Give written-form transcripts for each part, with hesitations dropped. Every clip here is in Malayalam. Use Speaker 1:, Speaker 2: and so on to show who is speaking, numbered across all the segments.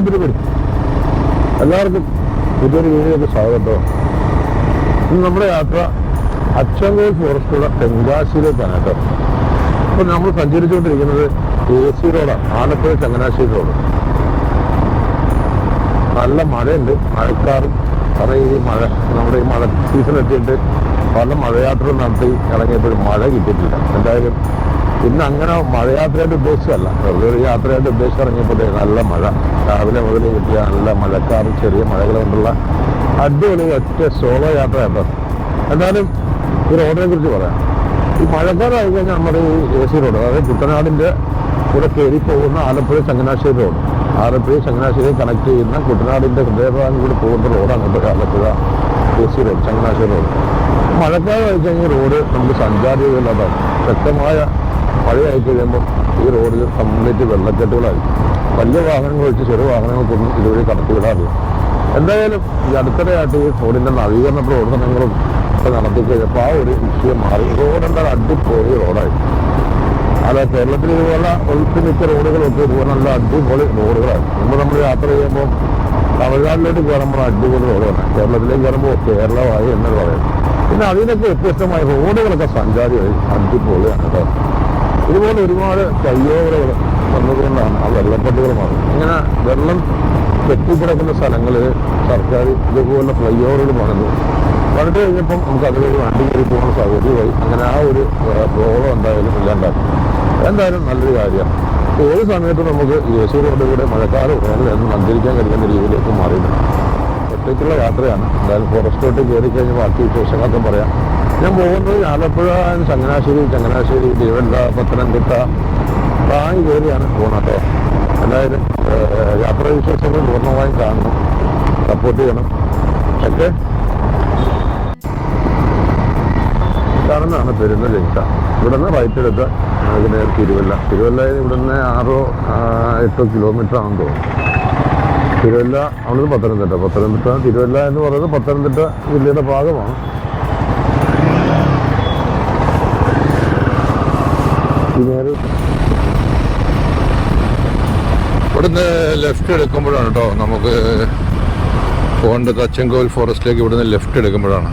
Speaker 1: പിടിപിടി എല്ലാവർക്കും പുതിയൊരു വീഡിയോക്ക് സ്വാഗതം. ഇന്ന് നമ്മുടെ യാത്ര അച്ചൻകോവിൽ ഫോറസ്റ്റുള്ള തെങ്കാശിയിലേക്കാണ് കേട്ടോ. ഇപ്പം നമ്മൾ സഞ്ചരിച്ചുകൊണ്ടിരിക്കുന്നത് AC റോഡാണ്, ആലപ്പുഴ ചങ്ങനാശ്ശേരി റോഡ്. നല്ല മഴയുണ്ട്, മഴക്കാറും. കാരണം ഈ മഴ നമ്മുടെ ഈ മഴ സീസൺ എത്തിയിട്ട് പല മഴയാത്ര നടത്തി ഇറങ്ങിയപ്പോഴും മഴ കിട്ടിയിട്ടില്ല. എന്തായാലും ഇന്ന് അങ്ങനെ മഴയാത്രയായിട്ട് ഉദ്ദേശിച്ചല്ല, വെറുതെ ഒരു യാത്രയായിട്ട് ഉദ്ദേശിച്ച് ഇറങ്ങിയപ്പോഴേ നല്ല മഴ രാവിലെ മുതൽ കിട്ടിയ നല്ല മഴക്കാറും ചെറിയ മഴകൾ കൊണ്ടുള്ള അടിപൊളി ഒറ്റ സോളോ യാത്ര കേട്ടോ. എന്തായാലും ഈ റോഡിനെ കുറിച്ച് പറയാം. ഈ മഴക്കാലമായി കഴിഞ്ഞാൽ നമ്മുടെ ഈ AC റോഡ്, അതായത് കുട്ടനാടിൻ്റെ കൂടെ കയറി പോകുന്ന ആലപ്പുഴ ചങ്ങനാശ്ശേരി റോഡ്, ആലപ്പുഴ ചങ്ങനാശ്ശേരി കണക്ട് ചെയ്യുന്ന കുട്ടനാടിൻ്റെ ഹൃദയഭാഗം കൂടി പോകുന്ന റോഡാണ് ഇപ്പോൾ Alappuzha AC road, Changanassery road. മഴക്കാലമായി കഴിഞ്ഞാൽ റോഡ് നമുക്ക് സഞ്ചാരികളില്ലാതാണ്. ശക്തമായ മഴയായി കഴിയുമ്പോൾ ഈ റോഡിൽ കംപ്ലീറ്റ് വെള്ളക്കെട്ടുകളായി. വലിയ വാഹനങ്ങൾ വെച്ച് ചെറിയ വാഹനങ്ങൾക്കൊന്നും ഇതുവഴി കടത്തിവിടാറില്ല. എന്തായാലും ഈ അടുത്തിടെയായിട്ട് ഈ റോഡിൻ്റെ നവീകരണ പ്രവർത്തനങ്ങളും ഒക്കെ നടത്തി കഴിഞ്ഞപ്പോൾ ആ ഒരു വിഷയം മാറി. റോഡ് എന്താ അടിപൊളി റോഡായി. അല്ല, കേരളത്തിൽ ഇതുപോലെ ഒട്ടുമിക്ക റോഡുകളൊക്കെ ഇതുപോലെ നല്ല അടിപൊളി റോഡുകളാണ്. നമ്മൾ യാത്ര ചെയ്യുമ്പോൾ തമിഴ്നാട്ടിലേക്ക് കയറുമ്പോൾ അടിപൊളി റോഡാണ്, കേരളത്തിലേക്ക് കയറുമ്പോൾ കേരളമായി എന്ന് പറയും. പിന്നെ അതിനൊക്കെ വ്യത്യസ്തമായ റോഡുകളൊക്കെ സഞ്ചാരിയായി അടിപൊളിയാണ് കേട്ടോ. ഇതുപോലെ ഒരുപാട് ഫ്ലൈഓവറുകൾ വന്നതുകൊണ്ടാണ് ആ വെള്ളക്കെട്ടുകൾ മാറുന്നത്. ഇങ്ങനെ വെള്ളം കെട്ടിക്കിടക്കുന്ന സ്ഥലങ്ങളിൽ സർക്കാർ ഇതുപോലെ ഫ്ലൈഓവറുകൾ പണിതു. പണിത് കഴിഞ്ഞപ്പം നമുക്ക് അതുവഴി വണ്ടി കയറി പോകുന്ന സൗകര്യമായി. അങ്ങനെ ആ ഒരു പ്രോബ്ലം എന്തായാലും ഇല്ലാണ്ടാക്കും. എന്തായാലും നല്ലൊരു കാര്യമാണ്. ഏത് സമയത്തും നമുക്ക് AC റോഡിലൂടെ മഴക്കാലം വേണം എന്ന് സഞ്ചരിക്കാൻ കഴിയുന്ന രീതിയിലേക്ക് മാറിയിട്ടുണ്ട്. ഒറ്റയ്ക്കുള്ള യാത്രയാണ്. എന്തായാലും ഫോറസ്റ്റോട്ട് കയറി കഴിഞ്ഞ് ബാക്കി വിശേഷങ്ങളൊക്കെ പറയാം. ഞാൻ പോകുന്നത് ആലപ്പുഴ, ചങ്ങനാശ്ശേരി, തിരുവല്ല, പത്തനംതിട്ട താങ്ങി കയറിയാണ് പോകുന്നത് കേട്ടോ. എന്തായാലും യാത്രാ വിശേഷങ്ങൾ പൂർണ്ണമായും കാണണം, സപ്പോർട്ട് ചെയ്യണം. ഒക്കെ കാണുന്നതാണ് പെരുന്ന ജംഗ്ഷ. ഇവിടെ നിന്ന് റൈറ്റ് എടുത്ത് നമുക്ക് നേരെ തിരുവല്ല ഇവിടെ നിന്ന് 6-8 കിലോമീറ്റർ ആണെന്ന് തോന്നുന്നു. തിരുവല്ല അവിടുന്ന് പത്തനംതിട്ട തിരുവല്ല എന്ന് പറയുന്നത് പത്തനംതിട്ട ജില്ലയുടെ ഭാഗമാണ്. ഇവിടുന്ന് ലെഫ്റ്റ് എടുക്കുമ്പോഴാണ് കേട്ടോ നമുക്ക് പോകേണ്ടത്. അച്ചൻകോവിൽ ഫോറസ്റ്റിലേക്ക് ഇവിടുന്ന് ലെഫ്റ്റ് എടുക്കുമ്പോഴാണ്.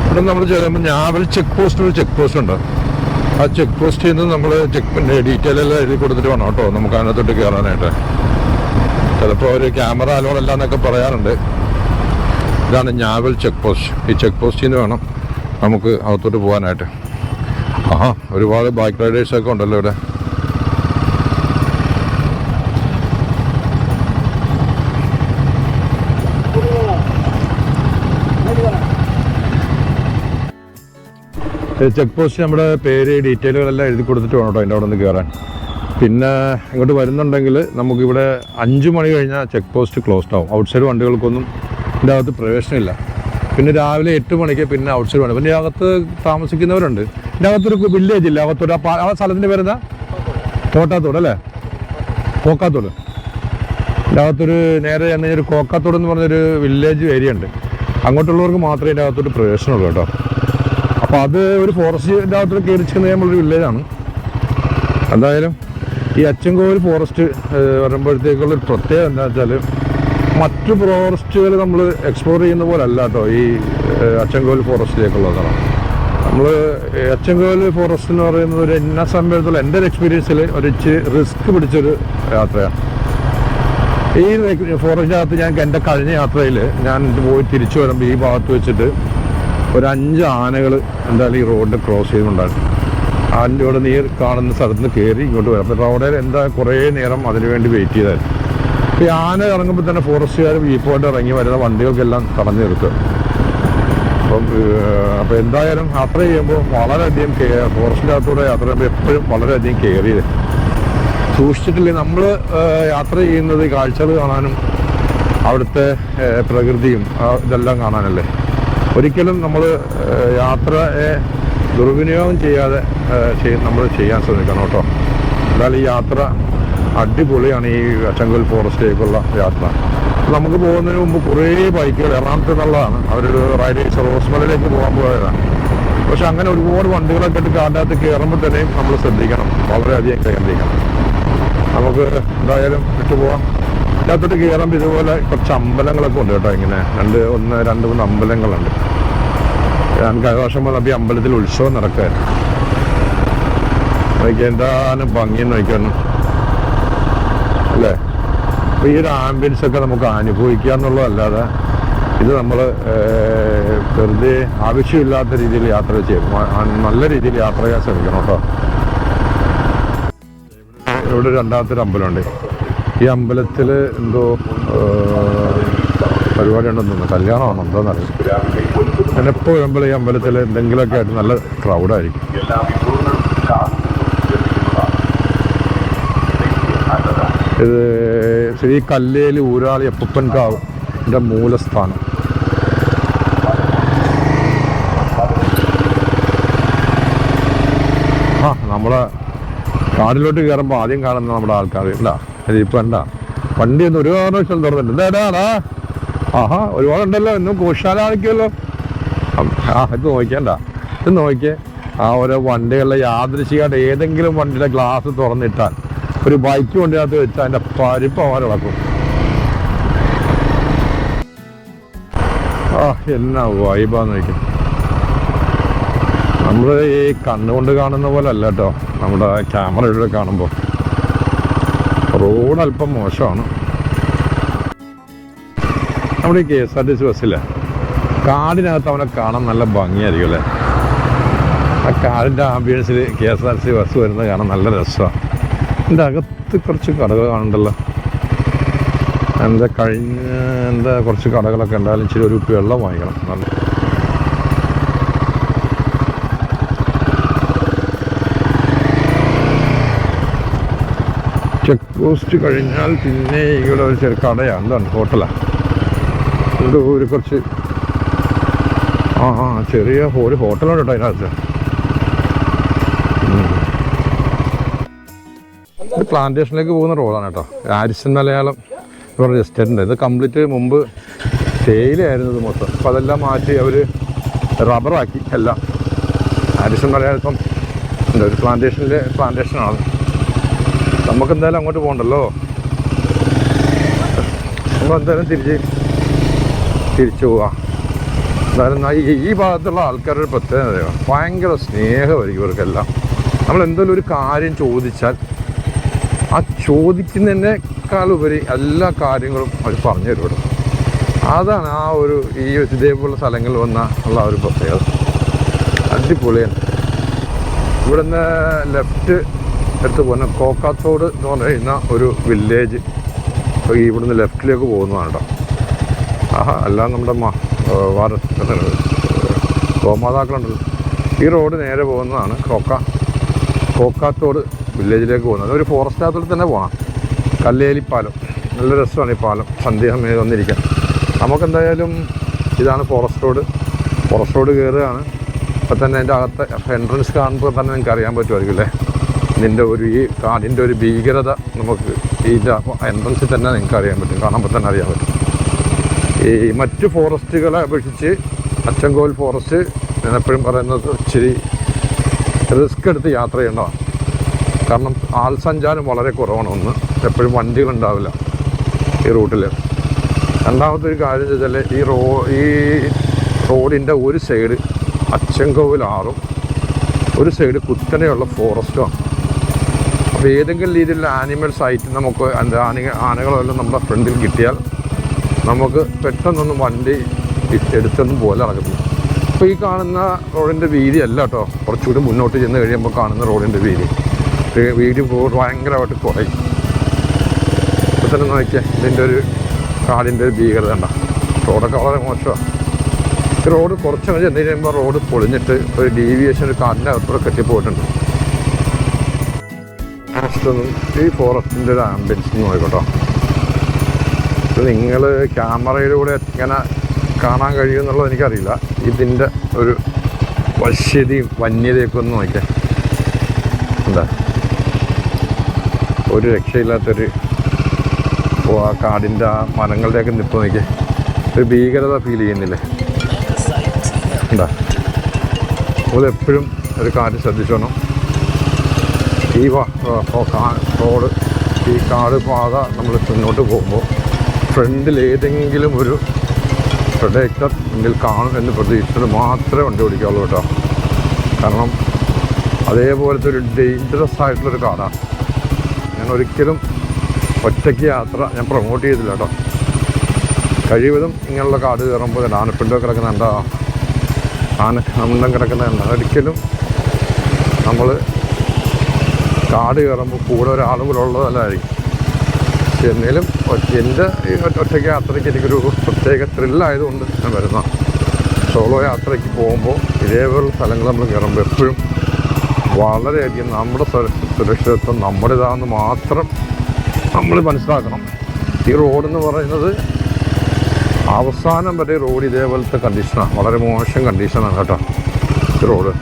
Speaker 1: ഇവിടെ നമ്മൾ ചെല്ലുമ്പോൾ ഞാവൽ ചെക്ക് പോസ്റ്റ് ഉണ്ട്. ആ ചെക്ക് പോസ്റ്റിൽ നിന്ന് നമ്മൾ ഡീറ്റെയിൽ എല്ലാം എഴുതി കൊടുത്തിട്ട് വേണം കേട്ടോ നമുക്ക് അതിനകത്തോട്ട് കയറാനായിട്ട്. ചിലപ്പോൾ ഒരു ക്യാമറ അലോളല്ല എന്നൊക്കെ പറയാറുണ്ട്. ഇതാണ് ഞാവൽ ചെക്ക് പോസ്റ്റ്. ഈ ചെക്ക് പോസ്റ്റിൽ നിന്ന് വേണം നമുക്ക് അകത്തോട്ട് പോകാനായിട്ട്. ഒരുപാട് ബൈക്ക് റൈഡേഴ്സൊക്കെ ഉണ്ടല്ലോ ഇവിടെ. ചെക്ക് പോസ്റ്റ് നമ്മുടെ പേര് ഡീറ്റെയിലുകളെല്ലാം എഴുതി കൊടുത്തിട്ട് വേണം കേട്ടോ അതിൻ്റെ അവിടെ നിന്ന് കയറാൻ. പിന്നെ ഇങ്ങോട്ട് വരുന്നുണ്ടെങ്കിൽ നമുക്കിവിടെ 5 മണി കഴിഞ്ഞാൽ ചെക്ക് പോസ്റ്റ് ക്ലോസ്ഡ് ആവും. ഔട്ട്സൈഡ് വണ്ടികൾക്കൊന്നും ഇതിൻ്റെ അകത്ത് പ്രവേശനമില്ല. പിന്നെ രാവിലെ 8 മണിക്ക് പിന്നെ ഔട്ട്സൈഡ് വേണം. പിന്നെ അകത്ത് താമസിക്കുന്നവരുണ്ട്. ഇതിൻ്റെ അകത്തൊരു വില്ലേജ് ഇല്ല, അകത്തൊരു ആ സ്ഥലത്തിൻ്റെ പേരെന്താ? കോട്ടാത്തോട് അല്ലേ? കോക്കാത്തോട്. ഇതിൻ്റെ അകത്തൊരു നേരെ ഒരു കോക്കാത്തോട് എന്ന് പറഞ്ഞൊരു വില്ലേജ് ഏരിയ ഉണ്ട്. അങ്ങോട്ടുള്ളവർക്ക് മാത്രമേ ഇതിൻ്റെ അകത്തൊരു പ്രവേശനമുള്ളൂ കേട്ടോ. അപ്പോൾ അത് ഒരു ഫോറസ്റ്റിൻ്റെ അകത്തോട്ട് കയറി ചെന്ന് കഴിയുമ്പോഴൊരു വില്ലേജാണ്. എന്തായാലും ഈ അച്ചൻകോവിൽ ഫോറസ്റ്റ് വരുമ്പോഴത്തേക്കുള്ളൊരു പ്രത്യേകത എന്താ വെച്ചാൽ മറ്റു ഫോറസ്റ്റുകൾ നമ്മൾ എക്സ്പ്ലോർ ചെയ്യുന്ന പോലെ അല്ല കേട്ടോ ഈ അച്ചൻകോവിൽ ഫോറസ്റ്റിലേക്കുള്ളതാണ്. നമ്മൾ അച്ചൻകോവിൽ ഫോറസ്റ്റ് എന്ന് പറയുന്നത് ഒരു എന്നെ സംബന്ധിച്ചുള്ള എൻ്റെ ഒരു എക്സ്പീരിയൻസിൽ ഒരു റിസ്ക് പിടിച്ചൊരു യാത്രയാണ്. ഈ ഫോറസ്റ്റിനകത്ത് ഞാൻ എൻ്റെ കഴിഞ്ഞ യാത്രയിൽ ഞാൻ പോയി തിരിച്ചു വരുമ്പോൾ ഈ ഭാഗത്ത് വെച്ചിട്ട് ഒരു 5 ആനകൾ എന്തായാലും ഈ റോഡ് ക്രോസ് ചെയ്യുന്നുണ്ടായിരുന്നു. അതിൻ്റെ ഇവിടെ നീ കാണുന്ന സ്ഥലത്ത് നിന്ന് കയറി ഇങ്ങോട്ട് വരാം. അപ്പോൾ റോഡിൽ കുറേ നേരം അതിനു വേണ്ടി വെയിറ്റ് ചെയ്തായിരുന്നു. ഈ ആന ഇറങ്ങുമ്പോൾ തന്നെ ഫോറസ്റ്റുകാർ ജീപ്പോയിട്ട് ഇറങ്ങി വരുന്ന വണ്ടികൾക്കെല്ലാം തടഞ്ഞു നിർത്തുക. അപ്പോൾ എന്തായാലും യാത്ര ചെയ്യുമ്പോൾ വളരെയധികം ഫോറസ്റ്റിൻ്റെ അകത്തൂടെ യാത്ര ചെയ്യുമ്പോൾ എപ്പോഴും വളരെയധികം കെയർ ചെയ്ത് സൂക്ഷിച്ചിട്ടില്ലേ. നമ്മൾ യാത്ര ചെയ്യുന്നത് കാഴ്ചകൾ കാണാനും അവിടുത്തെ പ്രകൃതിയും ഇതെല്ലാം കാണാനല്ലേ. ഒരിക്കലും നമ്മൾ യാത്രയെ ദുർവിനിയോഗം ചെയ്യാതെ നമ്മൾ ചെയ്യാൻ ശ്രമിക്കണം കേട്ടോ. എന്നാൽ ഈ യാത്ര അടിപൊളിയാണ്. ഈ അച്ചൻകോവിൽ ഫോറസ്റ്റിലേക്കുള്ള യാത്ര നമുക്ക് പോകുന്നതിന് മുമ്പ് കുറേ ബൈക്കുകൾ എറണാകുളത്ത് നിന്നുള്ളതാണ്. അവരൊരു റൈഡേഴ്സ് റോസ്മലയിലേക്ക് പോകാൻ പോയതാണ്. പക്ഷെ അങ്ങനെ ഒരുപാട് വണ്ടികളൊക്കെ ഇട്ട് കാടിനകത്ത് കയറുമ്പോൾ തന്നെയും നമ്മൾ ശ്രദ്ധിക്കണം, വളരെയധികം ശ്രദ്ധിക്കണം. നമുക്ക് എന്തായാലും വിട്ടുപോകാം. ഇതിനകത്തോട്ട് കയറുമ്പോൾ ഇതുപോലെ കുറച്ച് അമ്പലങ്ങളൊക്കെ ഉണ്ട് കേട്ടോ. ഇങ്ങനെ രണ്ട് മൂന്ന് അമ്പലങ്ങളുണ്ട്. ഞാൻ കഴിഞ്ഞ വർഷം വന്നപ്പോൾ ഈ അമ്പലത്തിൽ ഉത്സവം നടക്കുമായിരുന്നു. നോക്കിയാൽ എന്താണ് ഭംഗിയെന്ന് നോക്കിയാണ് അല്ലേ. അപ്പോൾ ഈ ഒരു ആംബിയൻസ് ഒക്കെ നമുക്ക് അനുഭവിക്കുക എന്നുള്ളതല്ലാതെ ഇത് നമ്മൾ വെറുതെ ആവശ്യമില്ലാത്ത രീതിയിൽ യാത്ര ചെയ്യും. നല്ല രീതിയിൽ യാത്ര ചെയ്യാൻ ശ്രമിക്കണം കേട്ടോ. ഇവിടെ രണ്ടാമത്തെ ഒരു അമ്പലമുണ്ട്. ഈ അമ്പലത്തിൽ എന്തോ പരിപാടി ഉണ്ടെന്ന് തോന്നുന്നു, കല്യാണമാണോ എന്തോന്നറിയാം. ഞാൻ എപ്പോൾ വരുമ്പോൾ ഈ അമ്പലത്തിൽ എന്തെങ്കിലുമൊക്കെ ആയിട്ട് നല്ല ക്രൗഡായിരിക്കും. ഇത് ശ്രീ കല്ലേലി ഊരാളി അപ്പൂപ്പൻ കാവിൻ്റെ മൂലസ്ഥാനം. നമ്മളെ കാടിലോട്ട് കയറുമ്പോൾ ആദ്യം കാണുന്ന നമ്മുടെ ആൾക്കാർ ഇല്ല. ഇപ്പം എന്താ വണ്ടി ഒന്ന് ഒരു കാരണവശാലും തുറന്നിട്ടുണ്ട്. എന്താടാ ആഹാ ഒരുപാടുണ്ടല്ലോ, ഇന്നും കോശാലാണിക്കുമല്ലോ. ഇത് നോക്കിയണ്ട, ഇത് നോക്കിയേ. ആ ഓരോ വണ്ടികളിലെ യാദൃശികമായിട്ട് ഏതെങ്കിലും വണ്ടിയുടെ ഗ്ലാസ് തുറന്നിട്ടാൽ ഒരു ബൈക്ക് വണ്ടിനകത്ത് വെച്ചാൽ അതിൻ്റെ പരിപ്പ് അവരെ ഇളക്കും. എന്നാ വൈബാന്ന് നോക്കി. നമ്മൾ ഈ കണ്ണുകൊണ്ട് കാണുന്ന പോലെ അല്ല കേട്ടോ നമ്മുടെ ക്യാമറയിലൂടെ കാണുമ്പോൾ. റോഡ് അല്പം മോശമാണ്. നമ്മുടെ ഈ KSRTC ബസ്സില്ലേ, കാടിനകത്ത് അവനെ കാണാൻ നല്ല ഭംഗിയായിരിക്കും അല്ലേ. ആ കാടിൻ്റെ ആംബിയൻസിൽ KSRTC ബസ് വരുന്നത് കാണാൻ നല്ല രസമാണ്. എൻ്റെ അകത്ത് കുറച്ച് കടകൾ കാണണ്ടല്ലോ. എന്താ കുറച്ച് കടകളൊക്കെ ഉണ്ടായാലും ഇച്ചിരി ഒരു കുപ്പി വെള്ളം വാങ്ങിക്കണം. നല്ല ചെക്ക് പോസ്റ്റ് കഴിഞ്ഞാൽ പിന്നെ ഇവിടെ ഒരു ചെറിയ കടയാണ്. എന്താണ് ഹോട്ടലാണ്. ഇത് ഒരു കുറച്ച് ചെറിയ ഒരു ഹോട്ടലുണ്ട് കേട്ടോ അതിനകത്ത്. ഇത് പ്ലാന്റേഷനിലേക്ക് പോകുന്ന റോഡാണ് കേട്ടോ. ആരിസൺ മലയാളം ഇവിടെ എസ്റ്റേറ്റ്. ഇത് കംപ്ലീറ്റ് മുമ്പ് തേയിലയായിരുന്നു ഇത് മൊത്തം. അപ്പം അതെല്ലാം മാറ്റി അവർ റബ്ബറാക്കി എല്ലാം. ആരിസൺ മലയാളം ഇപ്പം എന്താ ഒരു പ്ലാന്റേഷനാണ്. നമുക്കെന്തായാലും അങ്ങോട്ട് പോകണ്ടല്ലോ. നമ്മൾ എന്തായാലും തിരിച്ചു പോവാം. എന്തായാലും ഈ ഭാഗത്തുള്ള ആൾക്കാരുടെ പ്രത്യേകത ഭയങ്കര സ്നേഹമായിരിക്കും ഇവർക്കെല്ലാം. നമ്മൾ എന്തെങ്കിലും ഒരു കാര്യം ചോദിച്ചാൽ ആ ചോദിക്കുന്നതിനേക്കാളുപരി എല്ലാ കാര്യങ്ങളും അവർ പറഞ്ഞു തരും. അതാണ് ആ ഒരു ഇതേപോലുള്ള സ്ഥലങ്ങളിൽ ഉള്ള ഒരു പ്രത്യേകത. അടിപൊളിയാണ്. ഇവിടുന്ന് ലെഫ്റ്റ് എടുത്ത് പോകുന്ന കോക്കാത്തോട് എന്ന് പറയുന്ന ഒരു വില്ലേജ് ഇവിടുന്ന് ലെഫ്റ്റിലേക്ക് പോകുന്നതാണ് കേട്ടോ. അല്ലാതെ നമ്മുടെ ഗോമാതാക്കളുണ്ടല്ലോ. ഈ റോഡ് നേരെ പോകുന്നതാണ് കോക്കാത്തോട് വില്ലേജിലേക്ക് പോകുന്നത്. ഒരു ഫോറസ്റ്റിനകത്തോട് തന്നെ പോകണം. കല്ലേലിപ്പാലം നല്ല രസമാണ് ഈ പാലം. സന്ധ്യാസമയം വന്നിരിക്കാൻ. നമുക്കെന്തായാലും ഇതാണ് ഫോറസ്റ്റ് റോഡ് കയറുകയാണ്. അപ്പം തന്നെ അതിൻ്റെ അകത്തെ എൻട്രൻസ് കാണുമ്പോൾ തന്നെ നിങ്ങൾക്ക് അറിയാൻ പറ്റുമായിരിക്കും അല്ലേ. ഈ കാടിൻ്റെ ഒരു ഭീകരത നമുക്ക് ഇതിൻ്റെ എൻട്രൻസിൽ തന്നെ നിങ്ങൾക്ക് അറിയാൻ പറ്റും. കാണുമ്പോൾ തന്നെ അറിയാൻ പറ്റും. ഈ മറ്റ് ഫോറസ്റ്റുകളെ അപേക്ഷിച്ച് അച്ചൻകോവിൽ ഫോറസ്റ്റ് ഞാൻ എപ്പോഴും പറയുന്നത് ഇച്ചിരി റിസ്ക് എടുത്ത് യാത്ര ചെയ്യേണ്ടതാണ്. കാരണം ആൾ സഞ്ചാരം വളരെ കുറവാണ്. ഒന്ന്, എപ്പോഴും വണ്ടികളുണ്ടാവില്ല ഈ റൂട്ടിൽ. രണ്ടാമത്തെ ഒരു കാര്യം എന്ന് വെച്ചാൽ ഈ റോഡിൻ്റെ ഒരു സൈഡ് അച്ചൻകോവിൽ ആറും ഒരു സൈഡ് കുത്തനെയുള്ള ഫോറസ്റ്റുമാണ്. അപ്പോൾ ഏതെങ്കിലും രീതിയിലുള്ള ആനിമൽസ് ആയിട്ട് നമുക്ക് ആനകളെല്ലാം നമ്മുടെ ഫ്രണ്ടിൽ കിട്ടിയാൽ നമുക്ക് പെട്ടെന്നൊന്നും വണ്ടി എടുത്തൊന്നും പോലെ നടക്കത്തില്ല. അപ്പോൾ ഈ കാണുന്ന റോഡിൻ്റെ വീതി അല്ല കേട്ടോ, കുറച്ചുകൂടി മുന്നോട്ട് ചെന്ന് കഴിയുമ്പോൾ കാണുന്ന റോഡിൻ്റെ വീതി ഭയങ്കരമായിട്ട് കുറയും. ഇപ്പോൾ തന്നെ നോക്കിയാൽ ഇതിൻ്റെ ഒരു കാടിൻ്റെ ഒരു ഭീകരത ഉണ്ടോ. റോഡൊക്കെ വളരെ മോശമാണ്. ഈ റോഡ് കുറച്ച് ചെന്ന് കഴിയുമ്പോൾ റോഡ് പൊളിഞ്ഞിട്ട് ഒരു ഡീവിയേഷൻ ഒരു കാടിൻ്റെ അകത്തോടെ കെട്ടിപ്പോയിട്ടുണ്ട്. ഈ ഫോറസ്റ്റിൻ്റെ ഒരു ആംബിയൻസ് നോക്കിക്കോട്ടോ. നിങ്ങൾ ക്യാമറയിലൂടെ എങ്ങനെ കാണാൻ കഴിയുമെന്നുള്ളത് എനിക്കറിയില്ല. ഇതിൻ്റെ ഒരു വശ്യതയും വന്യതയൊക്കെ ഒന്ന് നോക്കിയാൽ എന്താ ഒരു രക്ഷയില്ലാത്തൊരു ആ കാടിൻ്റെ ആ മരങ്ങളുടെയൊക്കെ നിപ്പ് നോക്കിയാൽ ഒരു ഭീകരത ഫീൽ ചെയ്യുന്നില്ലേ. എന്താ നമ്മളെപ്പോഴും ഒരു കാര്യം ശ്രദ്ധിച്ചോണം. ഈ റോഡ്, ഈ കാട് പാത നമ്മൾ മുന്നോട്ട് പോകുമ്പോൾ ഫ്രണ്ടിൽ ഏതെങ്കിലും ഒരു പ്രൊഡക്റ്റർ മുന്നിൽ കാണും എന്ന് പ്രതീക്ഷിച്ചിട്ട് മാത്രമേ വണ്ടി ഓടിക്കാവുള്ളൂ കേട്ടോ. കാരണം അതേപോലത്തെ ഒരു ഡേഞ്ചറസ് ആയിട്ടുള്ളൊരു കാടാണ്. ഞാൻ ഒരിക്കലും ഒറ്റയ്ക്ക് യാത്ര ഞാൻ പ്രൊമോട്ട് ചെയ്തില്ല കേട്ടോ. കഴിവതും ഇങ്ങനെയുള്ള കാട് കയറുമ്പോൾ ആനപ്പിണ്ടോ കിടക്കുന്നുണ്ടോ, ആനന്ദം കിടക്കുന്നുണ്ടോ, ഒരിക്കലും നമ്മൾ കാട് കയറുമ്പോൾ കൂടെ ഒരാൾ കൂടെ ഉള്ളതല്ലായിരിക്കും. പക്ഷെ എന്നാലും എൻ്റെ ഈ ഒറ്റയ്ക്ക് യാത്രയ്ക്ക് എനിക്കൊരു പ്രത്യേക ത്രില്ലായതുകൊണ്ട് ഞാൻ വരുന്ന സോളോ യാത്രയ്ക്ക് പോകുമ്പോൾ ഇതേപോലുള്ള സ്ഥലങ്ങൾ നമ്മൾ കയറുമ്പോൾ എപ്പോഴും വളരെയധികം നമ്മുടെ സുരക്ഷിതത്വം നമ്മുടേതാണെന്ന് മാത്രം നമ്മൾ മനസ്സിലാക്കണം. ഈ റോഡെന്ന് പറയുന്നത് അവസാനം വരെ റോഡ് ഇതേപോലത്തെ കണ്ടീഷനാണ്, വളരെ മോശം കണ്ടീഷനാണ് കേട്ടോ ഈ റോഡ്.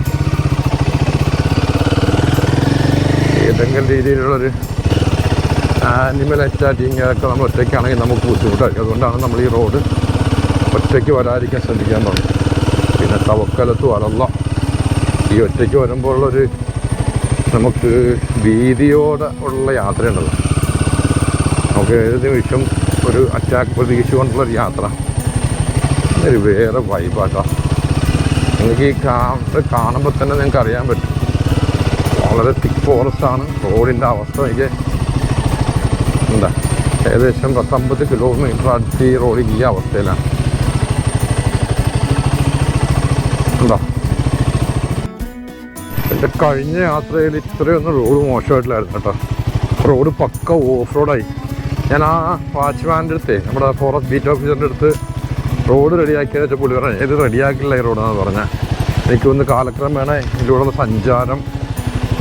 Speaker 1: ഏതെങ്കിലും രീതിയിലുള്ളൊരു ആനിമൽ അറ്റാക്കിങ് ഒക്കെ നമ്മൾ ഒറ്റയ്ക്കാണെങ്കിൽ നമുക്ക് ബുദ്ധിമുട്ടായിരിക്കും. അതുകൊണ്ടാണ് നമ്മൾ ഈ റോഡ് ഒറ്റയ്ക്ക് വരാതിരിക്കാൻ ശ്രദ്ധിക്കാൻ പറഞ്ഞു. പിന്നെ തവക്കലത്തു അലല്ല, ഈ ഒറ്റയ്ക്ക് വരുമ്പോഴുള്ളൊരു നമുക്ക് ഭീതിയോടെ ഉള്ള യാത്രയുണ്ടല്ലോ. നമുക്ക് ഏത് നിമിഷം ഒരു അറ്റാക്ക് പ്രതീക്ഷിച്ചുകൊണ്ടുള്ളൊരു യാത്ര ഒരു വേറെ വൈബാട്ടോ. നിങ്ങൾക്ക് ഈ കാണുമ്പോൾ തന്നെ നിങ്ങൾക്ക് അറിയാൻ പറ്റും, വളരെ തിക്ക് ഫോറസ്റ്റാണ്. റോഡിൻ്റെ അവസ്ഥ എനിക്ക് എന്താ, ഏകദേശം 10-50 കിലോമീറ്റർ അടുത്ത് ഈ റോഡ് ഈ അവസ്ഥയിലാണ്. ഉണ്ടോ? എൻ്റെ കഴിഞ്ഞ യാത്രയിൽ ഇത്രയൊന്നും റോഡ് മോശമായിട്ടില്ലായിരുന്നു കേട്ടോ. റോഡ് പക്ക ഓഫ് റോഡായി. ഞാൻ ആ വാച്ച്മാൻ്റെ അടുത്ത്, നമ്മുടെ ഫോറസ്റ്റ് ബീറ്റ് ഓഫീസറിൻ്റെ അടുത്ത് റോഡ് റെഡിയാക്കിയെന്ന് വെച്ചാൽ പുള്ളി പറഞ്ഞാൽ ഇത് റെഡിയാക്കില്ല ഈ റോഡെന്ന് പറഞ്ഞാൽ. എനിക്കൊന്ന് കാലക്രമേണ ഇതിലൂടെയുള്ള സഞ്ചാരം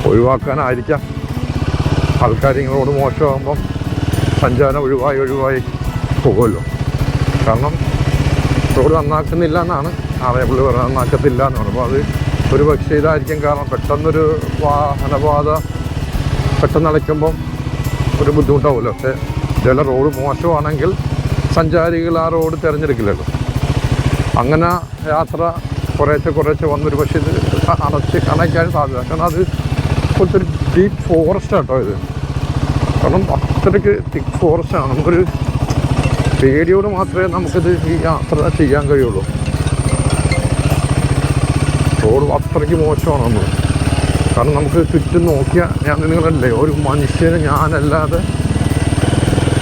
Speaker 1: ഒഴിവാക്കാനായിരിക്കാം ആൾക്കാർ ഇങ്ങനെ റോഡ് മോശമാകുമ്പം സഞ്ചാരം ഒഴിവായി പോകുമല്ലോ. കാരണം റോഡ് നന്നാക്കുന്നില്ല എന്നാണ് പുള്ളി പറയുന്നത്, നന്നാക്കത്തില്ല എന്ന് പറയുമ്പോൾ അത് ഒരു പക്ഷേ ഇതായിരിക്കും. കാരണം പെട്ടെന്നൊരു വാഹനപാത പെട്ടെന്ന് അടയ്ക്കുമ്പം ഒരു ബുദ്ധിമുട്ടാവുമല്ലോ. പക്ഷേ ഇതെല്ലാം റോഡ് മോശമാണെങ്കിൽ സഞ്ചാരികൾ ആ റോഡ് തിരഞ്ഞെടുക്കില്ലല്ലോ. അങ്ങനെ യാത്ര കുറേശ്ശെ വന്നൊരു പക്ഷേ ഇത് അണയ്ക്കാൻ സാധ്യത. കാരണം അത് കുറച്ചൊരു ഡീപ്പ് ഫോറസ്റ്റ് ആട്ടോ ഇത്. കാരണം അത്രയ്ക്ക് തിക്ക് ഫോറസ്റ്റാണ്. നമുക്കൊരു പേടിയോട് മാത്രമേ നമുക്കിത് ഈ യാത്ര ചെയ്യാൻ കഴിയുള്ളൂ. റോഡ് അത്രയ്ക്ക് മോശമാണ് നമ്മൾ. കാരണം നമുക്ക് ചുറ്റും നോക്കിയാൽ, ഞാൻ നിങ്ങളല്ലേ, ഒരു മനുഷ്യന് ഞാനല്ലാതെ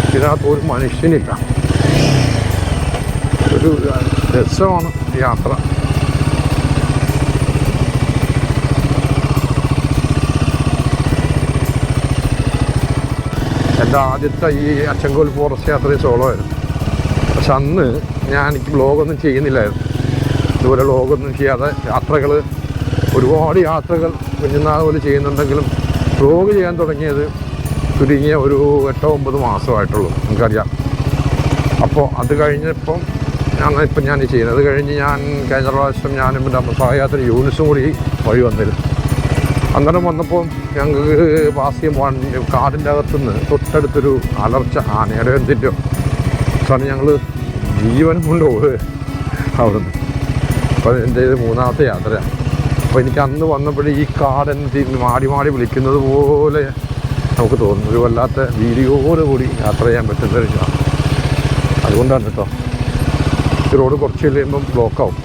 Speaker 1: ഇതിനകത്ത് ഒരു മനുഷ്യനില്ല. ഒരു രസമാണ് യാത്ര. എൻ്റെ ആദ്യത്തെ ഈ അച്ചൻകോൽ ഫോറസ്റ്റ് യാത്രയും സോളോ ആയിരുന്നു. പക്ഷെ അന്ന് എനിക്ക് വ്ലോഗൊന്നും ചെയ്യുന്നില്ലായിരുന്നു. ഇതുപോലെ വ്ലോഗൊന്നും ചെയ്യാതെ ഒരുപാട് യാത്രകൾ കുഞ്ഞുനാൾ പോലെ ചെയ്യുന്നുണ്ടെങ്കിലും വ്ലോഗ് ചെയ്യാൻ തുടങ്ങിയത് ചുരുങ്ങിയ ഒരു 8-9 മാസമായിട്ടുള്ളൂ, നമുക്കറിയാം. അപ്പോൾ അത് കഴിഞ്ഞപ്പം ഞാൻ ചെയ്യുന്നത്. അത് കഴിഞ്ഞ് ഞാൻ കഴിഞ്ഞ പ്രാവശ്യം ഞാനും എൻ്റെ സഹയാത്ര യൂണിസും കൂടി വഴി വന്നിരുന്നു. അന്നേരം വന്നപ്പോൾ ഞങ്ങൾക്ക് പാസ് ചെയ്യുമ്പോൾ കാടിൻ്റെ അകത്തുനിന്ന് തൊട്ടടുത്തൊരു അലർച്ച, ആനയുടെ എന്തിൻ്റെയോ സാറ് ഞങ്ങൾ ജീവൻ കൊണ്ട് അവിടുന്ന്. അപ്പോൾ എൻ്റെ ഇത് 3ാമത്തെ യാത്രയാണ്. അപ്പോൾ എനിക്ക് അന്ന് വന്നപ്പോഴേ ഈ കാടെന്തി മാടി വിളിക്കുന്നത് പോലെ നമുക്ക് തോന്നുന്നു. ഒരു വല്ലാത്ത വീഡിയോടുകൂടി യാത്ര ചെയ്യാൻ പറ്റുന്നൊരു ഇതാണ്. അതുകൊണ്ടാണ് കേട്ടോ ഈ റോഡ് കുറച്ച് കഴിയുമ്പം ബ്ലോക്കാവും.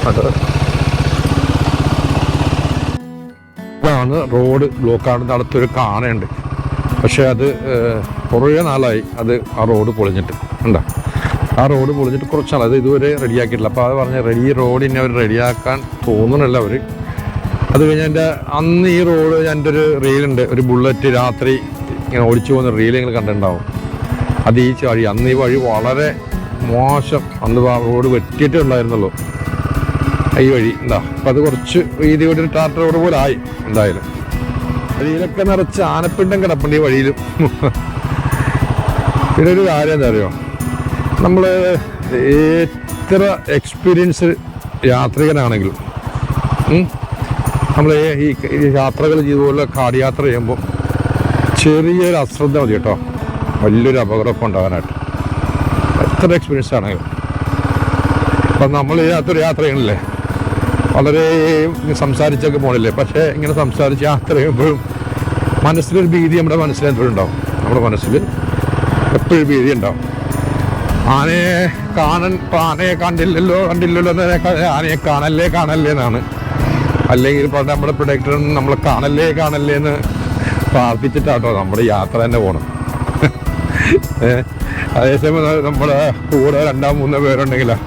Speaker 1: അതാണ് റോഡ് ബ്ലോക്കാണെന്ന് അടുത്തൊരു കാണുന്നുണ്ട്. പക്ഷേ അത് കുറേ നാളായി ആ റോഡ് പൊളിഞ്ഞിട്ട് ഉണ്ടോ. ആ റോഡ് പൊളിഞ്ഞിട്ട് കുറച്ച് നാൾ, അത് ഇതുവരെ റെഡിയാക്കിയിട്ടില്ല. അപ്പോൾ അത് പറഞ്ഞ ഈ റോഡിനെ അവർ റെഡിയാക്കാൻ തോന്നുന്നില്ല അവർ. അത് കഴിഞ്ഞ് അന്ന് ഈ റോഡ് എൻ്റെ ഒരു റീലുണ്ട്, ഒരു ബുള്ളറ്റ് രാത്രി ഇങ്ങനെ ഓടിച്ചു പോകുന്ന റീൽ നിങ്ങൾ കണ്ടിട്ടുണ്ടാവും. അത് ഈ വഴി, അന്ന് ഈ വഴി വളരെ മോശം, അന്ന് ആ റോഡ് വെട്ടിയിട്ടേ ഉണ്ടായിരുന്നുള്ളൂ ഈ വഴി. എന്താ അപ്പം അത് കുറച്ച് വീതിയോടെ ഒരു ടാർ റോഡ് പോലെ ആയി. എന്തായാലും വഴിയിലൊക്കെ നിറച്ച് ആനപ്പിണ്ടം കിടപ്പുണ്ട് ഈ വഴിയിലും. പിന്നെ ഒരു കാര്യം എന്താ അറിയോ, നമ്മൾ എത്ര എക്സ്പീരിയൻസ് യാത്രികനാണെങ്കിലും നമ്മൾ ഈ യാത്രകൾ ഇതുപോലെ കാട് യാത്ര ചെയ്യുമ്പോൾ ചെറിയൊരു അശ്രദ്ധ മതി കേട്ടോ വലിയൊരു അപകടമൊക്കെ ഉണ്ടാകാനായിട്ട്. എത്ര എക്സ്പീരിയൻസ് ആണെങ്കിലും. അപ്പം നമ്മൾ ഇതിനകത്തൊരു യാത്ര ചെയ്യണില്ലേ, വളരെ സംസാരിച്ചൊക്കെ പോണില്ലേ, പക്ഷേ ഇങ്ങനെ സംസാരിച്ച് യാത്ര ചെയ്യുമ്പോഴും മനസ്സിലൊരു ഭീതി നമ്മുടെ മനസ്സിൽ എപ്പോഴും ഉണ്ടാവും. നമ്മുടെ മനസ്സിൽ എപ്പോഴും ഭീതി ഉണ്ടാവും. ആനയെ ആനയെ കണ്ടില്ലല്ലോ ആനയെ കാണല്ലേ എന്നാണ്. അല്ലെങ്കിൽ നമ്മുടെ പ്രൊഡക്ടർ നമ്മളെ കാണല്ലേ എന്ന് പ്രാർത്ഥിച്ചിട്ടാട്ടോ നമ്മുടെ യാത്ര തന്നെ പോകണം. അതേസമയം നമ്മുടെ കൂടെ 2-3 പേരുണ്ടെങ്കിലാ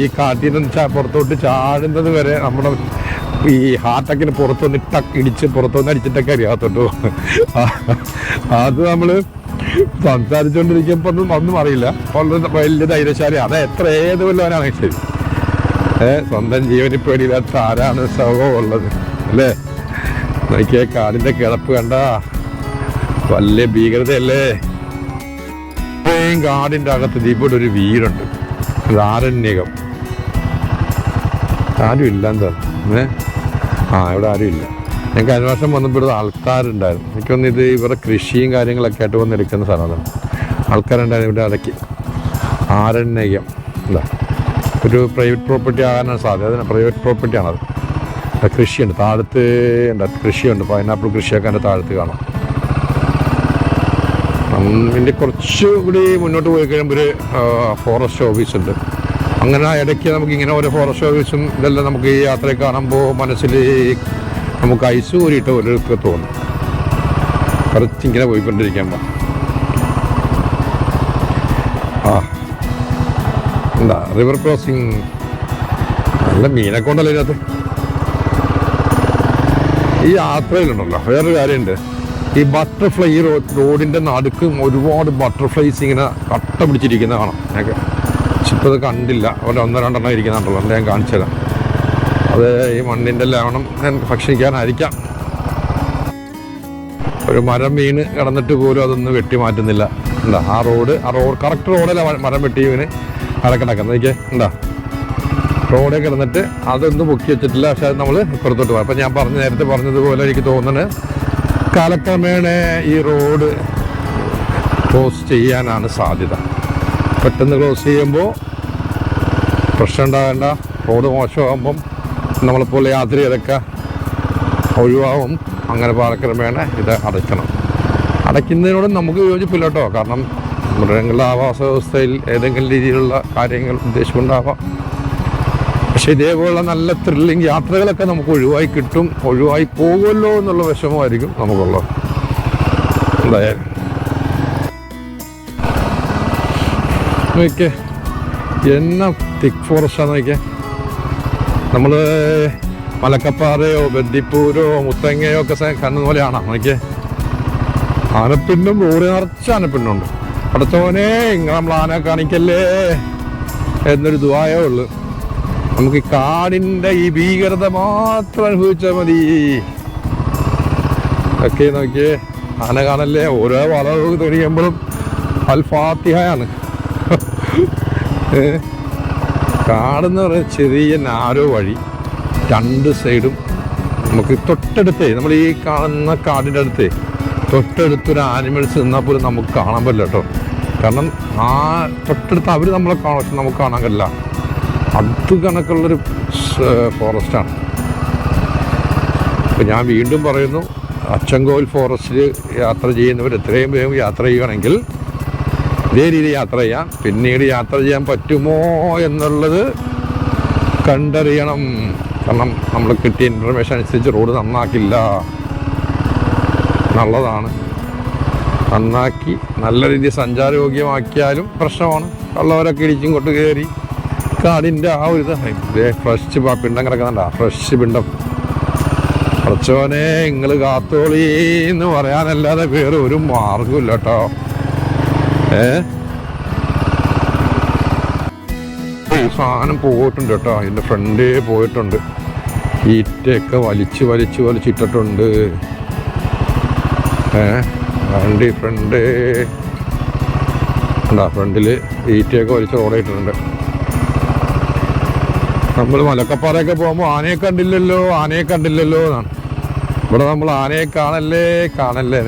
Speaker 1: ഈ കാട്ടിൽ നിന്ന് പുറത്തോട്ട് ചാടുന്നത് വരെ നമ്മുടെ ഈ ഹാർട്ടക്കിന് പുറത്തുനിന്ന് ഇടിച്ച് പുറത്തുനിന്ന് അടിച്ചിട്ടൊക്കെ അറിയാത്തോട്ടോ. അത് നമ്മൾ സംസാരിച്ചുകൊണ്ടിരിക്കുമ്പോൾ ഒന്നും അറിയില്ല. വലിയ ധൈര്യശാലി, അത് ഏത് വല്ലവനാണ് ശരി. സ്വന്തം ജീവന് പേടിയില്ലാത്ത ആരാണ് സുഖം ഉള്ളത് അല്ലേ? നോക്കിയ കാടിന്റെ കിടപ്പ് കണ്ട വലിയ ഭീകരതയല്ലേ. കാടിന്റെ അകത്ത് ഇവിടെ ഒരു വീടുണ്ട്, ആരണ്യകം. ആരും ഇല്ല എന്താ ഇവിടെ ആരും ഇല്ല. ഞാൻ കഴിഞ്ഞ വർഷം വന്നപ്പോൾ ആൾക്കാരുണ്ടായിരുന്നു. എനിക്കൊന്ന് ഇത് ഇവരുടെ കൃഷിയും കാര്യങ്ങളൊക്കെ ആയിട്ട് വന്നെടുക്കുന്ന സ്ഥലമാണ്. ആൾക്കാരുണ്ടായിരുന്നു ഇവിടെ ഇടയ്ക്ക്. ആരണ്യകം എന്താ ഒരു പ്രൈവറ്റ് പ്രോപ്പർട്ടി ആകാനാണ് സാധ്യത. അതിന് പ്രൈവറ്റ് പ്രോപ്പർട്ടിയാണത്. കൃഷിയുണ്ട് താഴത്ത്, കൃഷിയുണ്ട്, പൈനാപ്പിൾ കൃഷിയൊക്കെ അതിൻ്റെ താഴത്ത് കാണാം. ഇതിൻ്റെ കുറച്ച് കൂടി മുന്നോട്ട് പോയി കഴിയുമ്പോൾ ഒരു ഫോറസ്റ്റ് ഓഫീസുണ്ട്. അങ്ങനെ ഇടയ്ക്ക് നമുക്ക് ഇങ്ങനെ ഓരോ ഫോറസ്റ്റ് ഓഫീസും ഇതെല്ലാം നമുക്ക് ഈ യാത്രയെ കാണുമ്പോൾ മനസ്സിൽ നമുക്ക് ഐസ് കൂടിയിട്ട് ഓരോരുത്തർക്ക് തോന്നും. കുറച്ചിങ്ങനെ പോയിക്കൊണ്ടിരിക്കുമ്പോൾ എന്താ റിവർ ക്രോസിങ്, നല്ല മീനൊക്കെ ഉണ്ടല്ലോ ഇതിനകത്ത്. ഈ യാത്രയിലുണ്ടല്ലോ വേറൊരു കാര്യമുണ്ട്. ഈ ബട്ടർഫ്ലൈ, ഈ റോഡിൻ്റെ നടുക്ക് ഒരുപാട് ബട്ടർഫ്ലൈസ് ഇങ്ങനെ കട്ട പിടിച്ചിരിക്കുന്ന കാണാം. ഞങ്ങൾക്ക് ഇപ്പോൾ അത് കണ്ടില്ല, അവിടെ 1-2 ഇരിക്കുന്നുണ്ടല്ലോ. അത് ഞാൻ കാണിച്ചു തരാം. അത് ഈ മണ്ണിൻ്റെ ലവണം ഞാൻ ഭക്ഷിക്കാനായിരിക്കാം. ഒരു മരം വീണ് കിടന്നിട്ട് പോലും അതൊന്നും വെട്ടി മാറ്റുന്നില്ല. എന്താ ആ റോഡ് കറക്റ്റ് റോഡിലെ മരം വെട്ടി വീണ് കിടക്കുന്നത് എനിക്ക് എന്താ റോഡിൽ കിടന്നിട്ട് അതൊന്നും പൊക്കി വെച്ചിട്ടില്ല. പക്ഷെ അത് നമ്മൾ ഇപ്പുറത്തോട്ട് പോകാം. അപ്പം ഞാൻ നേരത്തെ പറഞ്ഞതുപോലെ എനിക്ക് തോന്നുന്നത് കാലക്രമേണ ഈ റോഡ് ക്ലോസ് ചെയ്യാനാണ് സാധ്യത. പെട്ടെന്ന് ക്ലോസ് ചെയ്യുമ്പോൾ പ്രശ്നം ഉണ്ടാകേണ്ട. റോഡ് മോശമാകുമ്പം നമ്മളെപ്പോലെ യാത്ര ചെയ്തൊക്കെ ഒഴിവാകും. അങ്ങനെ കാലക്രമേണ ഇത് അടയ്ക്കുന്നതിനോട് നമുക്ക് യോജിപ്പില്ല കേട്ടോ. കാരണം മൃഗങ്ങളുടെ ആവാസ വ്യവസ്ഥയിൽ ഏതെങ്കിലും രീതിയിലുള്ള കാര്യങ്ങൾ ഉദ്ദേശിച്ചുകൊണ്ടാവാം. പക്ഷെ ഇതേപോലുള്ള നല്ല ത്രില്ലിങ് യാത്രകളൊക്കെ നമുക്ക് ഒഴിവായി കിട്ടും. ഒഴിവായി പോകുമല്ലോ എന്നുള്ള വിഷമമായിരിക്കും നമുക്കുള്ളത്. എന്തായാലും നോക്കിയേ എന്നാ തിക്ക് ഫോറസ്റ്റാന്ന് നോക്കിയേ. നമ്മൾ മലക്കപ്പാറയോ ബന്ദിപ്പൂരോ മുത്തങ്ങയോ ഒക്കെ കണ്ണു പോലെയാണോ നോക്കിയേ. ആനപ്പിണ്ടും റോഡ് നിറച്ച് ആനപ്പിണ്ടുണ്ട്. അടുത്തവനെ ഇങ്ങനെ നമ്മൾ ആന കാണിക്കല്ലേ എന്നൊരു ദുആയേ ഉള്ളു. നമുക്ക് ഈ കാടിൻ്റെ ഈ ഭീകരത മാത്രം അനുഭവിച്ചാൽ മതി. ഒക്കെ നോക്കിയേ ആന കാണല്ലേ. ഓരോ വളവ് തെളിയുമ്പോഴും അൽഫാത്തിഹയാണ്. കാടെന്ന് പറയുന്ന ചെറിയ നാരോ വഴി, 2 സൈഡും നമുക്ക് തൊട്ടടുത്തേ, നമ്മൾ ഈ കാണുന്ന കാടിൻ്റെ അടുത്തേ തൊട്ടടുത്തൊരു ആനിമൽസ് നിന്നാൽ പോലും നമുക്ക് കാണാൻ പറ്റില്ല കേട്ടോ. കാരണം ആ തൊട്ടടുത്ത് അവർ നമ്മളെ കാണാൻ നമുക്ക് കാണാൻ കഴിയില്ല. അത് കണക്കുള്ളൊരു ഫോറസ്റ്റാണ്. ഇപ്പം ഞാൻ വീണ്ടും പറയുന്നു, അച്ചൻകോവിൽ ഫോറസ്റ്റിൽ യാത്ര ചെയ്യുന്നവർ എത്രയും വേഗം യാത്ര ചെയ്യുകയാണെങ്കിൽ ഇതേ രീതി യാത്ര ചെയ്യാം. പിന്നീട് യാത്ര ചെയ്യാൻ പറ്റുമോ എന്നുള്ളത് കണ്ടറിയണം. കാരണം നമ്മൾ കിട്ടിയ ഇൻഫർമേഷൻ അനുസരിച്ച് റോഡ് നന്നാക്കില്ല എന്നുള്ളതാണ്. നന്നാക്കി നല്ല രീതിയിൽ സഞ്ചാരയോഗ്യമാക്കിയാലും പ്രശ്നമാണ്. ഉള്ളവരൊക്കെ ഇടിച്ചിങ്ങോട്ട് കയറി കാടിൻ്റെ ആ ഒരു ഫ്രഷ് പിണ്ടം കിടക്കുന്നുണ്ടാ, ഫ്രഷ് പിണ്ടം. കുറച്ചോനെ നിങ്ങൾ കാത്തോളി എന്ന് പറയാനല്ലാതെ വേറെ ഒരു മാർഗമില്ല കേട്ടോ. സാധനം പോയിട്ടുണ്ട് കേട്ടോ. അതിൻ്റെ ഫ്രണ്ടേ പോയിട്ടുണ്ട്. ഈറ്റയൊക്കെ വലിച്ചിട്ടിട്ടുണ്ട്. വണ്ടി ഫ്രണ്ട് ഉണ്ടാ, ഫ്രണ്ടിൽ ഈറ്റയൊക്കെ വലിച്ച് ഓടിയിട്ടുണ്ട്. നമ്മൾ മലക്കപ്പാറയൊക്കെ പോകുമ്പോൾ ആനയെ കണ്ടില്ലല്ലോ എന്നാണ്. ഇവിടെ നമ്മൾ ആനയെ കാണല്ലേ.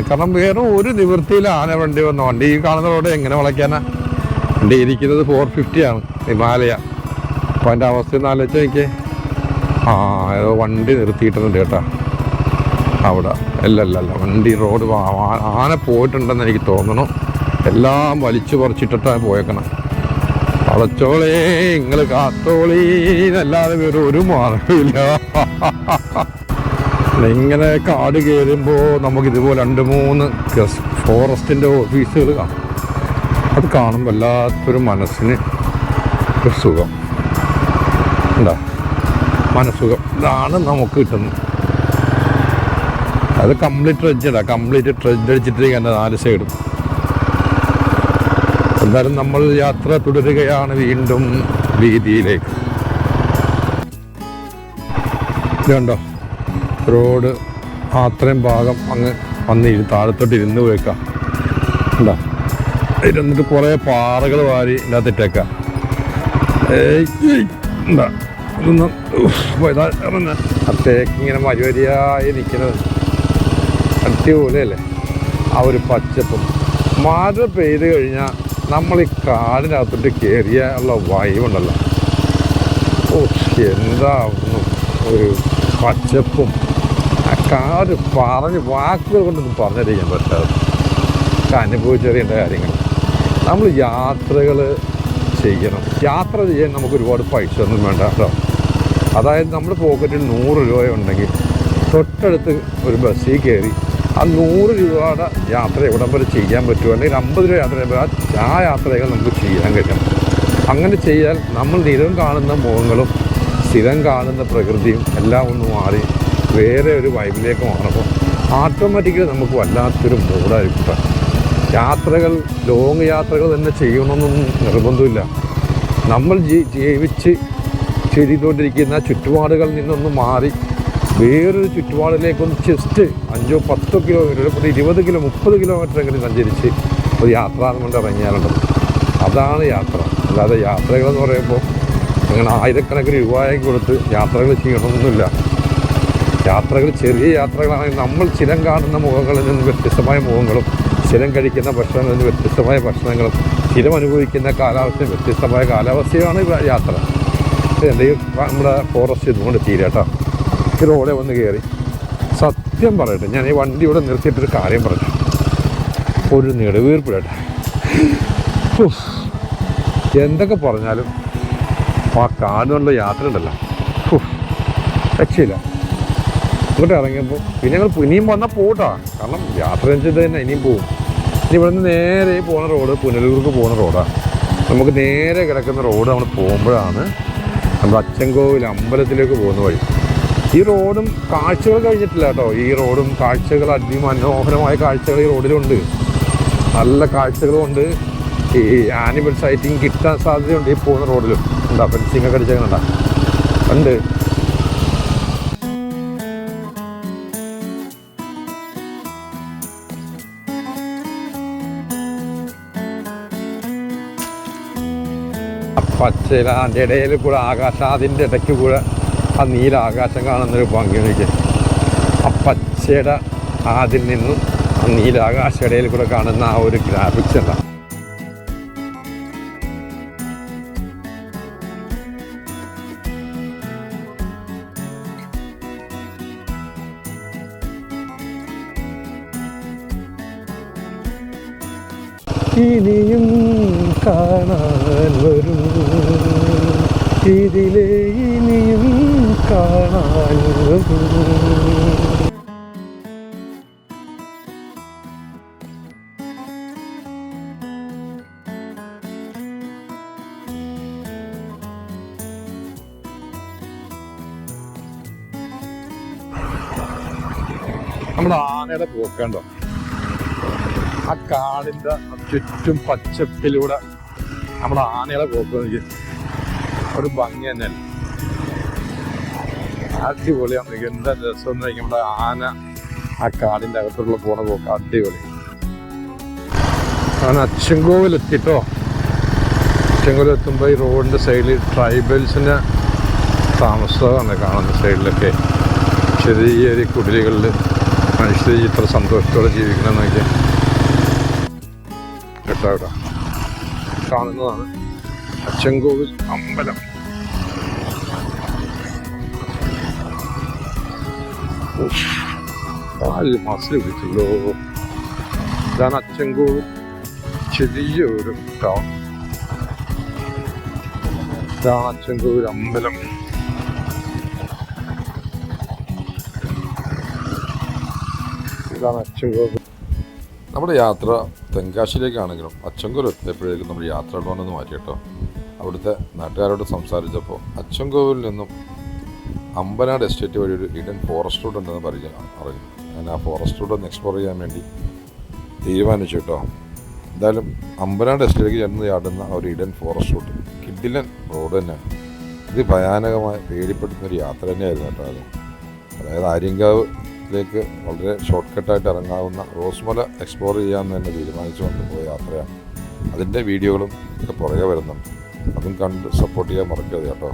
Speaker 1: കാരണം വേറെ ഒരു നിവൃത്തിയിൽ ആന വണ്ടി വണ്ടി ഈ കാണുന്ന റോഡ് എങ്ങനെ വളയ്ക്കാനാ? വണ്ടി ഇരിക്കുന്നത് 450 ആണ്, ഹിമാലയ. അപ്പം അതിൻ്റെ അവസ്ഥ ഒന്ന് ആലോചിച്ച് നോക്കിയേ. ഏതോ വണ്ടി നിർത്തിയിട്ടുണ്ട് കേട്ടോ അവിടെ. അല്ല വണ്ടി റോഡ് ആന പോയിട്ടുണ്ടെന്ന് എനിക്ക് തോന്നണം. എല്ലാം വലിച്ചു പറിച്ചിട്ടിട്ടാണ് പോയേക്കണം. വളച്ചോളേ നിങ്ങൾ കാത്തോളീ എന്നല്ലാതെ വേറെ ഒരു മാർഗമില്ല. ഇങ്ങനെ കാട് കയറുമ്പോൾ നമുക്കിതുപോലെ 2-3 ഫോറസ്റ്റിൻ്റെ ഓഫീസുകൾ കാണും. അത് കാണുമ്പോൾ വല്ലാത്തൊരു മനസ്സിന് ഒരു സുഖം എന്താ, മനസ്സുഖം. ഇതാണ് നമുക്ക് കിട്ടുന്നത്. അത് കംപ്ലീറ്റ് ട്രെഡ്ജ് അടിച്ചിട്ടിരിക്കുക 4 സൈഡും. എന്തായാലും നമ്മൾ യാത്ര തുടരുകയാണ് വീണ്ടും വീതിയിലേക്ക്. ഇതുണ്ടോ റോഡ്, അത്രയും ഭാഗം അങ്ങ് താഴത്തോട്ട് ഇരുന്ന് പോയേക്കാം. എന്താ ഇരുന്നിട്ട് കുറേ പാറകൾ വാരി ഇതിനകത്തിട്ടേക്കാം. എന്താ ഇതൊന്നും അത്തേക്ക് ഇങ്ങനെ വരിവരിയായി നിൽക്കുന്നത് അടിപൊളിയല്ലേ. ആ ഒരു പച്ചപ്പും മഴ പെയ്ത് കഴിഞ്ഞാൽ നമ്മൾ ഈ കാടിനകത്തോട്ട് കയറിയ ഉള്ള വൈബുണ്ടല്ലോ. എന്താ ഒരു പച്ചപ്പും ആ കാട് വാക്കുകൾ കൊണ്ടൊന്നും പറഞ്ഞറിയിക്കാൻ പറ്റാതെ അനുഭവിച്ചറിയേണ്ട കാര്യങ്ങൾ. നമ്മൾ യാത്രകൾ ചെയ്യണം. യാത്ര ചെയ്യാൻ നമുക്ക് ഒരുപാട് പൈസ ഒന്നും വേണ്ട കേട്ടോ. അതായത് നമ്മുടെ പോക്കറ്റിൽ 100 രൂപ ഉണ്ടെങ്കിൽ തൊട്ടടുത്ത് ഒരു ബസ്സിൽ കയറി ആ 100 രൂപയുടെ യാത്ര എവിടം വരെ ചെയ്യാൻ പറ്റുമോ, അല്ലെങ്കിൽ 50 രൂപ യാത്ര ചെയ്യുമ്പോൾ ആ യാത്രകൾ നമുക്ക് ചെയ്യാൻ കഴിയണം. അങ്ങനെ ചെയ്യാൻ നമ്മൾ സ്ഥിരം കാണുന്ന മുഖങ്ങളും സ്ഥിരം കാണുന്ന പ്രകൃതിയും എല്ലാം ഒന്ന് മാറി വേറെ ഒരു വൈബിലേക്ക് മാറുമ്പോൾ ഓട്ടോമാറ്റിക്കലി നമുക്ക് വല്ലാത്തൊരു മൂഡായിരിക്കും. യാത്രകൾ, ലോങ് യാത്രകൾ തന്നെ ചെയ്യണമെന്നൊന്നും നിർബന്ധമില്ല. നമ്മൾ ജീവിച്ച് ചെയ്തുകൊണ്ടിരിക്കുന്ന ചുറ്റുപാടുകളിൽ നിന്നൊന്ന് മാറി വേറൊരു ചുറ്റുപാടിലേക്കൊന്ന് ജസ്റ്റ് 5-10 കിലോമീറ്റർ, 20 കിലോ 30 കിലോമീറ്ററെങ്കിലും സഞ്ചരിച്ച് ഒരു യാത്ര കൊണ്ട് ഇറങ്ങിയാലുണ്ടല്ലോ, അതാണ് യാത്ര. അല്ലാതെ യാത്രകളെന്ന് പറയുമ്പോൾ അങ്ങനെ ആയിരക്കണക്കിന് രൂപയ്ക്ക് കൊടുത്ത് യാത്രകൾ ചെയ്യണമെന്നൊന്നുമില്ല. യാത്രകൾ ചെറിയ യാത്രകളാണെങ്കിൽ നമ്മൾ സ്ഥിരം കാണുന്ന മുഖങ്ങളിൽ നിന്ന് വ്യത്യസ്തമായ മുഖങ്ങളും സ്ഥിരം കഴിക്കുന്ന ഭക്ഷണങ്ങളിൽ നിന്ന് വ്യത്യസ്തമായ ഭക്ഷണങ്ങളും സ്ഥിരം അനുഭവിക്കുന്ന കാലാവസ്ഥയും വ്യത്യസ്തമായ കാലാവസ്ഥയാണ് യാത്ര. എൻ്റെ നമ്മുടെ ഫോറസ്റ്റ് ഇതുകൊണ്ട് തീരാട്ടോ. ഈ റോഡെ വന്ന് കയറി സത്യം പറയട്ടെ, ഞാൻ ഈ വണ്ടി ഇവിടെ നിർത്തിയിട്ടൊരു കാര്യം പറഞ്ഞു, ഒരു നെടുവീർപ്പിടട്ടെ. എന്തൊക്കെ പറഞ്ഞാലും ആ കാടിനുള്ള യാത്ര ഉണ്ടല്ലോ, രക്ഷയില്ല. ഇങ്ങോട്ട് ഇറങ്ങിയപ്പോൾ പിന്നെ ഞങ്ങൾ ഇനിയും വന്നാൽ പോട്ടാ, കാരണം യാത്ര ചെയ്ത് തന്നെ ഇനിയും പോകും. ഇനി ഇവിടെ നിന്ന് നേരെ പോകുന്ന റോഡ് പുനലൂർക്ക് പോകുന്ന റോഡാണ്. നമുക്ക് നേരെ കിടക്കുന്ന റോഡ് നമ്മൾ പോകുമ്പോഴാണ് നമ്മുടെ അച്ചൻകോവിൽ അമ്പലത്തിലേക്ക് പോകുന്ന വഴി. ഈ റോഡും കാഴ്ചകൾ കഴിഞ്ഞിട്ടില്ല കേട്ടോ. ഈ റോഡും കാഴ്ചകൾ അതിമനോഹരമായ കാഴ്ചകൾ ഈ റോഡിലുണ്ട്. നല്ല കാഴ്ചകളുമുണ്ട്. ഈ ആനിമൽ സൈറ്റിങ് കിട്ടാൻ സാധ്യതയുണ്ട് ഈ പോകുന്ന റോഡിലും. ഉണ്ടാ ഫെൻസിങ് ഒക്കെ അടിച്ചേക്കണുണ്ടാ ഉണ്ട്. പച്ചയില അതിൻ്റെ ഇടയിൽ കൂടെ ആകാശം, അതിൻ്റെ ഇടയ്ക്ക് കൂടെ ആ നീല ആകാശം കാണുന്നൊരു ഭംഗി നോക്കി. ആ പച്ചയുടെ അതിൽ നിന്നും ആ നീല ആകാശ ഇടയിൽ കൂടെ കാണുന്ന ആ ഒരു ഗ്രാഫിക്സ് അല്ല. ഇനിയും കാണാൻ വരൂ ഇതിലെ, ഇനിയും കാണാൻ വരൂ. നമ്മുടെ ആനയുടെ പോക്കണ്ടോ, ആ കാടിൻ്റെ ചുറ്റും പച്ചപ്പിലൂടെ നമ്മുടെ ആനകളെ പോക്ക് ഒരു ഭംഗി തന്നെയല്ല. അടിപൊളിയാണ്. എന്താ രസം നമ്മുടെ ആന ആ കാടിൻ്റെ അകത്തുള്ള പോണ പോക്ക് അടിപൊളി. അങ്ങനെ അച്ചൻകോവിലെത്തിട്ടോ. അച്ചൻകോവിലെത്തുമ്പോൾ ഈ റോഡിൻ്റെ സൈഡിൽ ട്രൈബൽസിൻ്റെ താമസമാണ് കാണുന്ന. സൈഡിലൊക്കെ ചെറിയൊരു കുടിലുകളിൽ മനുഷ്യർ ഇത്ര സന്തോഷത്തോടെ ജീവിക്കണമെന്നൊക്കെ കേട്ടോ കാണുന്നതാണ് അച്ചൻകോവിൽ അമ്പലം. മസിൽ പിടിച്ചല്ലോ. ഇതാണ് അച്ചൻകോവിൽ ചെറിയൊരു ടൗൺ. ഇതാണ് അച്ചൻകോവിൽ അമ്പലം. ഇതാണ് അച്ചൻകോവിൽ. നമ്മുടെ യാത്ര തെങ്കാശിയിലേക്കാണെങ്കിലും അച്ചൻകോവിൽ എത്തിയപ്പോഴേക്കും നമ്മുടെ യാത്ര കൊണ്ടൊന്ന് മാറ്റി കേട്ടോ. അവിടുത്തെ നാട്ടുകാരോട് സംസാരിച്ചപ്പോൾ അച്ചൻകോവിൽ നിന്നും അമ്പനാട് എസ്റ്റേറ്റ് വഴി ഒരു ഇഡൻ ഫോറസ്റ്റ് റൂട്ട് ഉണ്ടെന്ന് അറിഞ്ഞു. ഞാൻ ആ ഫോറസ്റ്റ് റൂട്ട് ഒന്ന് എക്സ്പ്ലോർ ചെയ്യാൻ വേണ്ടി തീരുമാനിച്ചു കേട്ടോ. എന്തായാലും അമ്പനാട് എസ്റ്റേറ്റിലേക്ക് ചെന്ന് ചാടുന്ന ഒരു ഇഡൻ ഫോറസ്റ്റ് റൂട്ട് കിഡിലൻ റോഡ് തന്നെയാണ്. ഇത് ഭയാനകമായ പേടിപ്പെടുത്തുന്നൊരു യാത്ര തന്നെയായിരുന്നു കേട്ടോ. അതായത് ആര്യങ്കാവിലേക്ക് വളരെ ഷോർട്ട് കട്ടായിട്ട് ഇറങ്ങാവുന്ന റോസ്മല എക്സ്പ്ലോർ ചെയ്യാമെന്ന് തന്നെ തീരുമാനിച്ചുകൊണ്ട് പോയ യാത്രയാണ്. അതിൻ്റെ വീഡിയോകളും ഒക്കെ പുറകെ വരുന്നുണ്ട്. അതും കണ്ട് സപ്പോർട്ട് ചെയ്യാൻ മറക്കരുത് കേട്ടോ.